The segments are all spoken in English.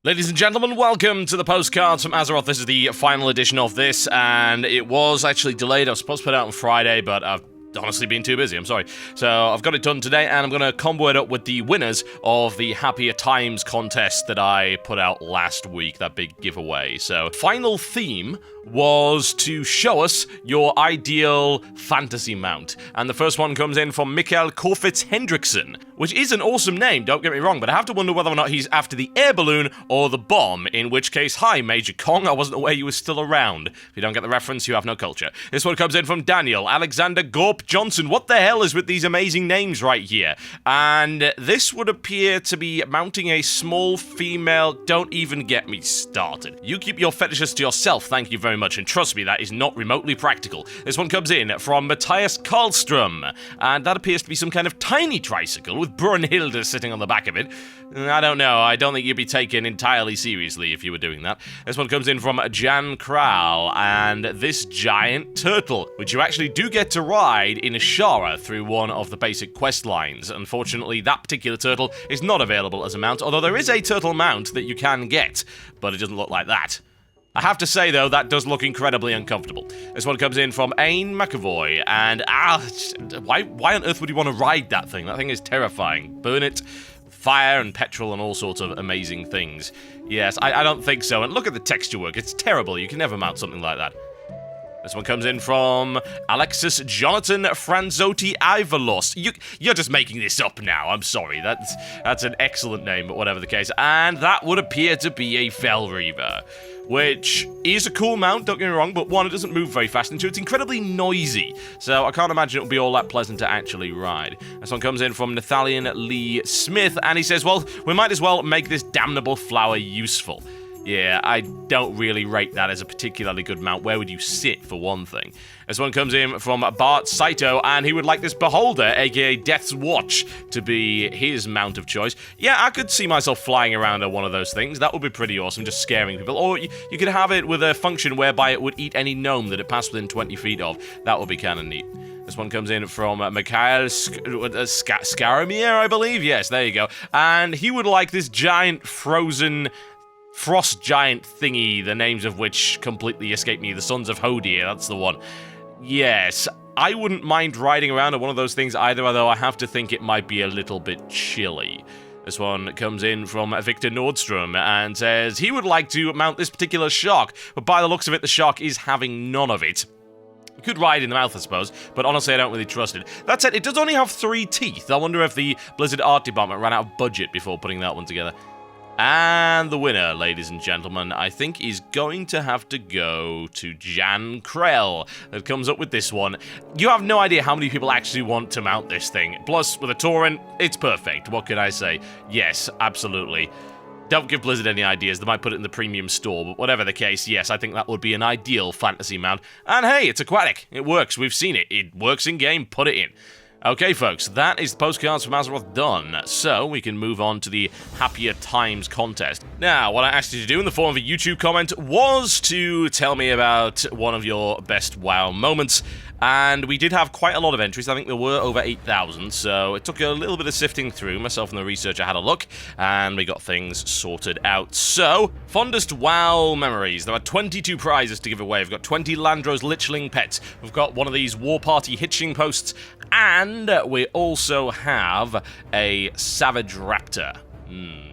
Ladies and gentlemen, welcome to the Postcards from Azeroth. This is the final edition of this, and it was actually delayed. I was supposed to put it out on Friday, but I've honestly been too busy, I'm sorry. So I've got it done today, and I'm going to combo it up with the winners of the Happier Times contest that I put out last week, that big giveaway. So, final theme was to show us your ideal fantasy mount. And the first one comes in from Mikael Korfitz Hendrickson, which is an awesome name, don't get me wrong, but I have to wonder whether or not he's after the air balloon or the bomb, in which case, hi, Major Kong, I wasn't aware you were still around. If you don't get the reference, you have no culture. This one comes in from Daniel Alexander Gorp Johnson. What the hell is with these amazing names right here? And this would appear to be mounting a small female. Don't even get me started. You keep your fetishes to yourself, thank you very much, and trust me, that is not remotely practical. This one comes in from Matthias Karlstrom, and that appears to be some kind of tiny tricycle with Brunhilde sitting on the back of it. I don't know, I don't think you'd be taken entirely seriously if you were doing that. This one comes in from Jan Kral, and this giant turtle, which you actually do get to ride in Ashara through one of the basic quest lines. Unfortunately, that particular turtle is not available as a mount, although there is a turtle mount that you can get, but it doesn't look like that. I have to say, though, that does look incredibly uncomfortable. This one comes in from Ain McAvoy, and why on earth would you want to ride that thing? That thing is terrifying. Burn it, fire and petrol and all sorts of amazing things. Yes, I don't think so, and look at the texture work, it's terrible. You can never mount something like that. This one comes in from Alexis Jonathan Franzotti Ivalos. You're just making this up now, I'm sorry. That's an excellent name, but whatever the case. And that would appear to be a Fel Reaver, which is a cool mount, don't get me wrong, but one, it doesn't move very fast, and two, it's incredibly noisy, so I can't imagine it would be all that pleasant to actually ride. This one comes in from Nathalian Lee Smith, and he says, well, we might as well make this damnable flower useful. Yeah, I don't really rate that as a particularly good mount. Where would you sit, for one thing? This one comes in from Bart Saito, and he would like this Beholder, aka Death's Watch, to be his mount of choice. Yeah, I could see myself flying around on one of those things. That would be pretty awesome, just scaring people. Or you could have it with a function whereby it would eat any gnome that it passed within 20 feet of. That would be kind of neat. This one comes in from Mikhail Skaramir, I believe. Yes, there you go. And he would like this giant frozen frost giant thingy, the names of which completely escape me. The Sons of Hodir, that's the one. Yes, I wouldn't mind riding around on one of those things either, although I have to think it might be a little bit chilly. This one comes in from Victor Nordstrom and says he would like to mount this particular shark, but by the looks of it, the shark is having none of it. You could ride in the mouth, I suppose, but honestly, I don't really trust it. That said, it does only have 3 teeth. I wonder if the Blizzard art department ran out of budget before putting that one together. And the winner, ladies and gentlemen, I think is going to have to go to Jan Krell, that comes up with this one. You have no idea how many people actually want to mount this thing. Plus, with a torrent, it's perfect. What can I say? Yes, absolutely. Don't give Blizzard any ideas, they might put it in the premium store, but whatever the case, yes, I think that would be an ideal fantasy mount. And hey, it's aquatic. It works, we've seen it. It works in-game, put it in. Okay, folks, that is the Postcards from Azeroth done, so we can move on to the Happier Times contest. Now, what I asked you to do in the form of a YouTube comment was to tell me about one of your best WoW moments, and we did have quite a lot of entries. I think there were over 8,000, so it took a little bit of sifting through. Myself and the researcher had a look, and we got things sorted out. So, fondest WoW memories. There are 22 prizes to give away. We've got 20 Landro's Lichling pets. We've got one of these War Party hitching posts, and we also have a Savage Raptor.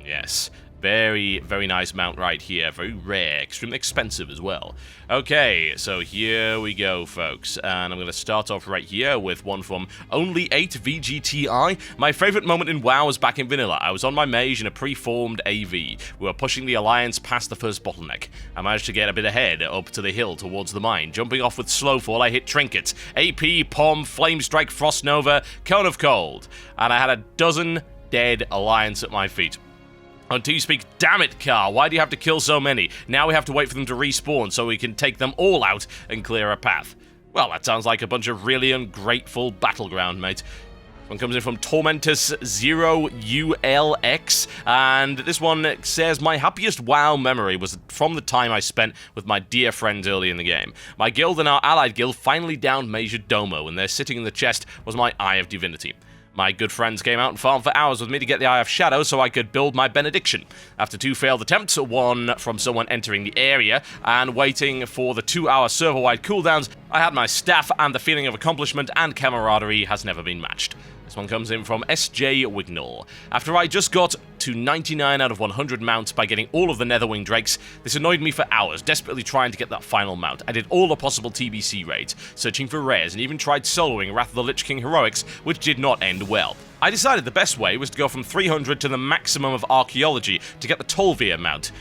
Yes. Very, very nice mount right here. Very rare. Extremely expensive as well. Okay, so here we go, folks. And I'm going to start off right here with one from Only8VGTI. My favorite moment in WoW was back in Vanilla. I was on my mage in a pre-formed AV. We were pushing the Alliance past the first bottleneck. I managed to get a bit ahead up to the hill towards the mine. Jumping off with Slowfall, I hit Trinkets, AP, Pom, Flamestrike, Frost Nova, Cone of Cold. And I had a dozen dead Alliance at my feet. Until you speak, damn it, Carl, why do you have to kill so many? Now we have to wait for them to respawn so we can take them all out and clear a path. Well, that sounds like a bunch of really ungrateful battleground, mate. One comes in from Tormentus0ULX, and this one says, my happiest WoW memory was from the time I spent with my dear friends early in the game. My guild and our allied guild finally downed Major Domo, and there sitting in the chest was my Eye of Divinity. My good friends came out and farmed for hours with me to get the Eye of Shadow so I could build my benediction. After 2 failed attempts, one from someone entering the area, and waiting for the 2-hour server-wide cooldowns, I had my staff, and the feeling of accomplishment and camaraderie has never been matched. This one comes in from SJ Wignall. After I just got to 99 out of 100 mounts by getting all of the Netherwing Drakes, this annoyed me for hours, desperately trying to get that final mount. I did all the possible TBC raids, searching for rares, and even tried soloing Wrath of the Lich King Heroics, which did not end well. I decided the best way was to go from 300 to the maximum of Archaeology to get the Tolvir mount,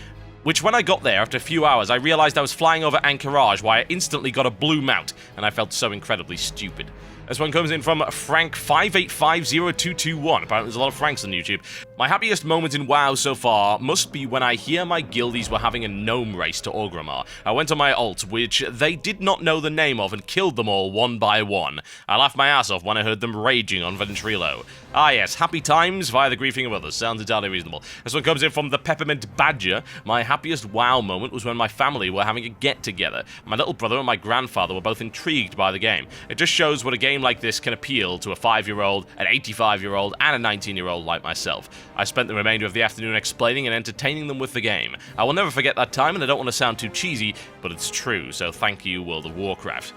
which when I got there after a few hours, I realized I was flying over Anchorage, where I instantly got a blue mount, and I felt so incredibly stupid. This one comes in from Frank58502221. Apparently there's a lot of Franks on YouTube. My happiest moment in WoW so far must be when I hear my guildies were having a gnome race to Orgrimmar. I went on my ult, which they did not know the name of, and killed them all one by one. I laughed my ass off when I heard them raging on Ventrilo. Ah yes, happy times via the griefing of others. Sounds entirely reasonable. This one comes in from the Peppermint Badger. My happiest WoW moment was when my family were having a get-together. My little brother and my grandfather were both intrigued by the game. It just shows what a game like this can appeal to a 5-year-old, an 85-year-old, and a 19-year-old like myself. I spent the remainder of the afternoon explaining and entertaining them with the game. I will never forget that time, and I don't want to sound too cheesy, but it's true, so thank you, World of Warcraft.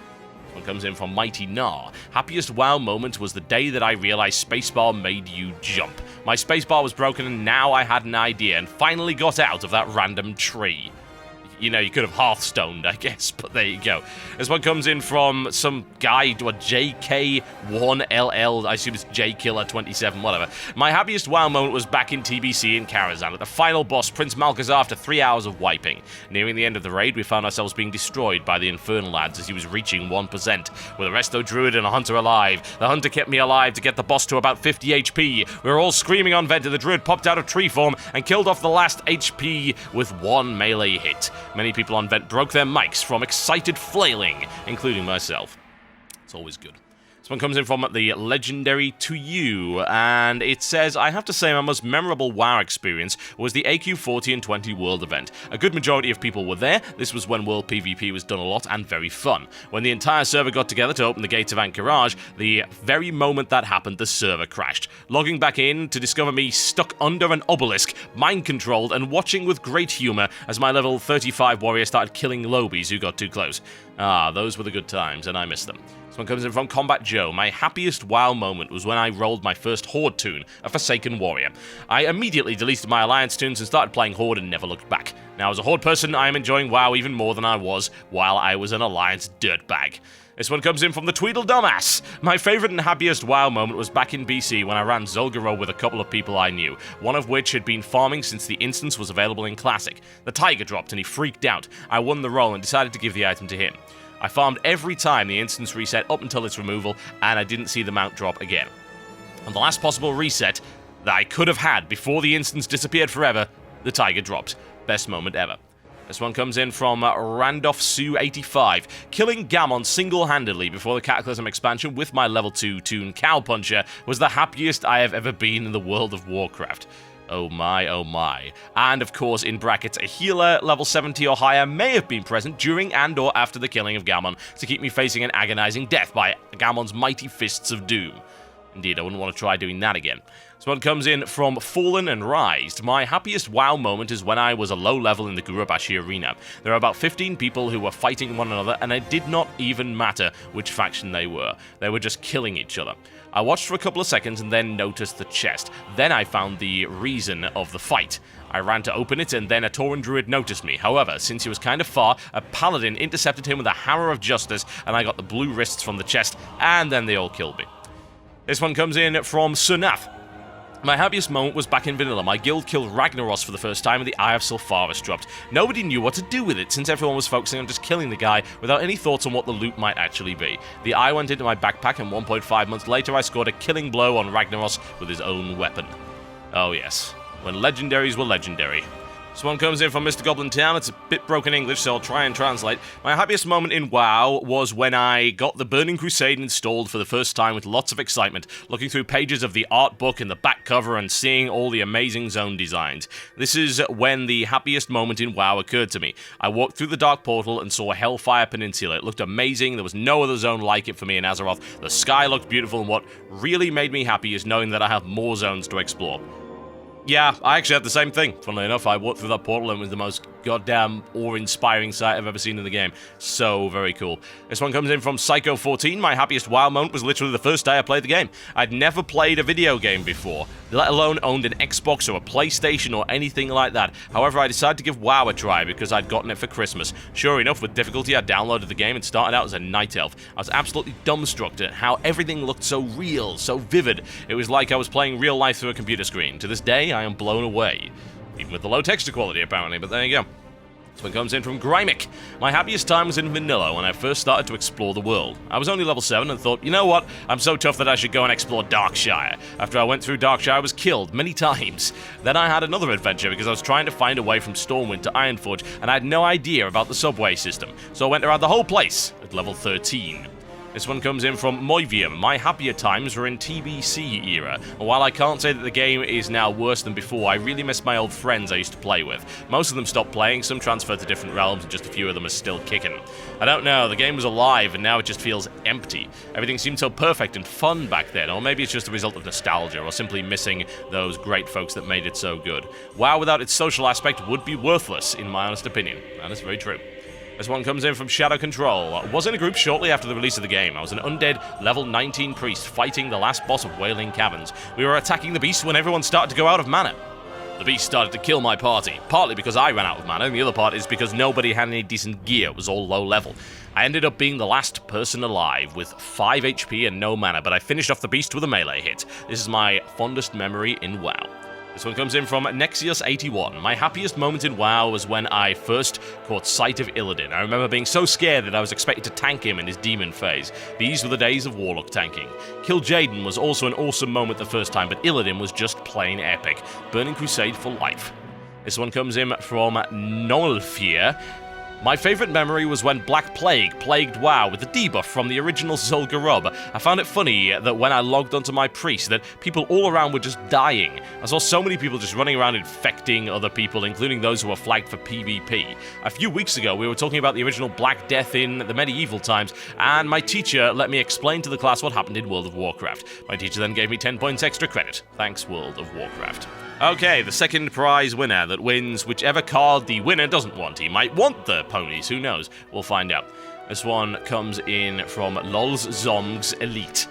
One comes in from Mighty Nar. Happiest WoW moment was the day that I realized spacebar made you jump. My spacebar was broken, and now I had an idea and finally got out of that random tree. You know, you could have Hearthstoned, I guess, but there you go. This one comes in from some guy, JK1LL, I assume it's JKiller27, whatever. My happiest WoW moment was back in TBC in Karazhan at the final boss, Prince Malchezaar, after 3 hours of wiping. Nearing the end of the raid, we found ourselves being destroyed by the Infernal lads as he was reaching 1%, with a Resto Druid and a Hunter alive. The Hunter kept me alive to get the boss to about 50 HP. We were all screaming on Vent, and the Druid popped out of tree form and killed off the last HP with 1 melee hit. Many people on Vent broke their mics from excited flailing, including myself. It's always good. This one comes in from the Legendary to You, and it says, I have to say my most memorable WoW experience was the AQ 40 and 20 World event. A good majority of people were there. This was when World PvP was done a lot and very fun. When the entire server got together to open the gates of Anchorage, the very moment that happened, the server crashed. Logging back in to discover me stuck under an obelisk, mind-controlled, and watching with great humor as my level 35 warrior started killing lobies who got too close. Ah, those were the good times, and I miss them. This one comes in from Combat Joe. My happiest WoW moment was when I rolled my first Horde toon, a Forsaken Warrior. I immediately deleted my Alliance toons and started playing Horde and never looked back. Now, as a Horde person, I am enjoying WoW even more than I was while I was an Alliance dirtbag. This one comes in from the Tweedle Dumbass. My favourite and happiest WoW moment was back in BC when I ran Zul'Garo with a couple of people I knew, one of which had been farming since the instance was available in Classic. The Tiger dropped and he freaked out. I won the role and decided to give the item to him. I farmed every time the instance reset up until its removal, and I didn't see the mount drop again. On the last possible reset that I could have had before the instance disappeared forever, the Tiger dropped. Best moment ever. This one comes in from Randolph Sue 85. Killing Gammon single-handedly before the Cataclysm expansion with my level 2 toon Cowpuncher was the happiest I have ever been in the World of Warcraft. Oh my, oh my. And of course, in brackets, a healer level 70 or higher may have been present during and or after the killing of Gammon to keep me facing an agonizing death by Gammon's mighty fists of doom. Indeed, I wouldn't want to try doing that again. This one comes in from Fallen and Rised. My happiest WoW moment is when I was a low level in the Gurubashi arena. There are about 15 people who were fighting one another, and it did not even matter which faction they were. They were just killing each other. I watched for a couple of seconds and then noticed the chest. Then I found the reason of the fight. I ran to open it, and then a Tauren Druid noticed me. However, since he was kind of far, a Paladin intercepted him with a Hammer of Justice, and I got the blue wrists from the chest, and then they all killed me. This one comes in from Sunath. My happiest moment was back in Vanilla. My guild killed Ragnaros for the first time and the Eye of Sulfaris dropped. Nobody knew what to do with it since everyone was focusing on just killing the guy without any thoughts on what the loot might actually be. The eye went into my backpack, and 1.5 months later I scored a killing blow on Ragnaros with his own weapon. Oh yes, when legendaries were legendary. This one comes in from Mr. Goblin Town. It's a bit broken English, so I'll try and translate. My happiest moment in WoW was when I got the Burning Crusade installed for the first time with lots of excitement, looking through pages of the art book and the back cover and seeing all the amazing zone designs. This is when the happiest moment in WoW occurred to me. I walked through the Dark Portal and saw Hellfire Peninsula. It looked amazing. There was no other zone like it for me in Azeroth. The sky looked beautiful, and what really made me happy is knowing that I have more zones to explore. Yeah, I actually had the same thing. Funnily enough, I walked through that portal and it was the most goddamn awe-inspiring sight I've ever seen in the game. So very cool. This one comes in from Psycho14. My happiest WoW moment was literally the first day I played the game. I'd never played a video game before, let alone owned an Xbox or a PlayStation or anything like that. However, I decided to give WoW a try because I'd gotten it for Christmas. Sure enough, with difficulty, I downloaded the game and started out as a night elf. I was absolutely dumbstruck at how everything looked so real, so vivid. It was like I was playing real life through a computer screen. To this day, I am blown away. Even with the low texture quality, apparently, but there you go. This one comes in from Grymic. My happiest time was in vanilla when I first started to explore the world. I was only level 7 and thought, you know what, I'm so tough that I should go and explore Darkshire. After I went through Darkshire, I was killed many times. Then I had another adventure because I was trying to find a way from Stormwind to Ironforge, and I had no idea about the subway system, so I went around the whole place at level 13. This one comes in from Moivium. My happier times were in TBC era, and while I can't say that the game is now worse than before, I really miss my old friends I used to play with. Most of them stopped playing, some transferred to different realms, and just a few of them are still kicking. I don't know, the game was alive, and now it just feels empty. Everything seemed so perfect and fun back then, or maybe it's just a result of nostalgia, or simply missing those great folks that made it so good. WoW without its social aspect would be worthless, in my honest opinion. That is very true. This one comes in from Shadow Control. I was in a group shortly after the release of the game. I was an undead level 19 priest fighting the last boss of Wailing Caverns. We were attacking the beast when everyone started to go out of mana. The beast started to kill my party, partly because I ran out of mana, and the other part is because nobody had any decent gear. It was all low level. I ended up being the last person alive with 5 HP and no mana, but I finished off the beast with a melee hit. This is my fondest memory in WoW. This one comes in from Nexius81. My happiest moment in WoW was when I first caught sight of Illidan. I remember being so scared that I was expected to tank him in his demon phase. These were the days of Warlock tanking. Kill Jaden was also an awesome moment the first time, but Illidan was just plain epic. Burning Crusade for life. This one comes in from Nolfir. My favourite memory was when Black Plague plagued WoW with the debuff from the original Zul'Gurub. I found it funny that when I logged onto my priest that people all around were just dying. I saw so many people just running around infecting other people, including those who were flagged for PvP. A few weeks ago, we were talking about the original Black Death in the medieval times, and my teacher let me explain to the class what happened in World of Warcraft. My teacher then gave me 10 points extra credit. Thanks, World of Warcraft. Okay, the second prize winner that wins whichever card the winner doesn't want. He might want the ponies, who knows? We'll find out. This one comes in from Lols Zomgs Elite.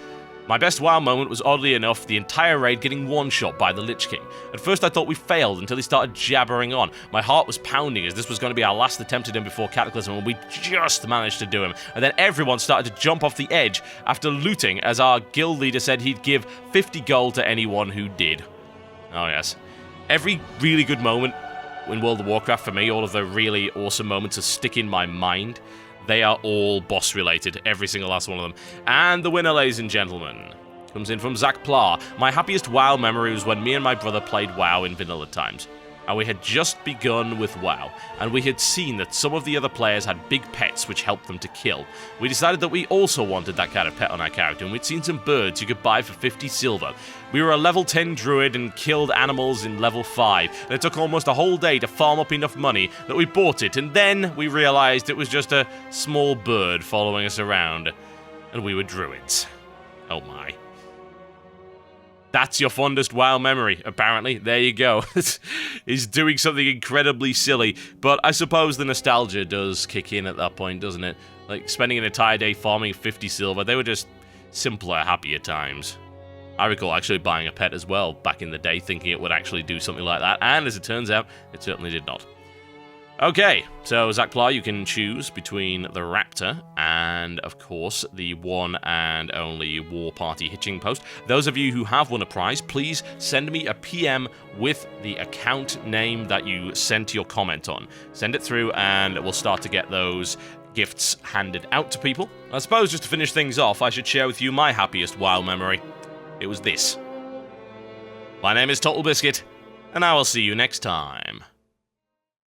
My best WoW moment was, oddly enough, the entire raid getting one-shot by the Lich King. At first I thought we failed until he started jabbering on. My heart was pounding as this was going to be our last attempt at him before Cataclysm, and we just managed to do him. And then everyone started to jump off the edge after looting, as our guild leader said he'd give 50 gold to anyone who did. Oh yes. Every really good moment in World of Warcraft for me, all of the really awesome moments that stick in my mind, they are all boss related, every single last one of them. And the winner, ladies and gentlemen, comes in from Zach Plar. My happiest WoW memory was when me and my brother played WoW in vanilla times. And we had just begun with WoW, and we had seen that some of the other players had big pets which helped them to kill. We decided that we also wanted that kind of pet on our character, and we'd seen some birds you could buy for 50 silver. We were a level 10 druid and killed animals in level 5, and it took almost a whole day to farm up enough money that we bought it, and then we realized it was just a small bird following us around, and we were druids. Oh my. That's your fondest WoW memory, apparently. There you go. He's doing something incredibly silly, but I suppose the nostalgia does kick in at that point, doesn't it? Like, spending an entire day farming 50 silver, they were just simpler, happier times. I recall actually buying a pet as well back in the day, thinking it would actually do something like that, and as it turns out, it certainly did not. Okay, so Zach Plar, you can choose between the Raptor and, of course, the one and only War Party Hitching Post. Those of you who have won a prize, please send me a PM with the account name that you sent your comment on. Send it through and we'll start to get those gifts handed out to people. I suppose just to finish things off, I should share with you my happiest WoW memory. It was this. My name is TotalBiscuit, and I will see you next time.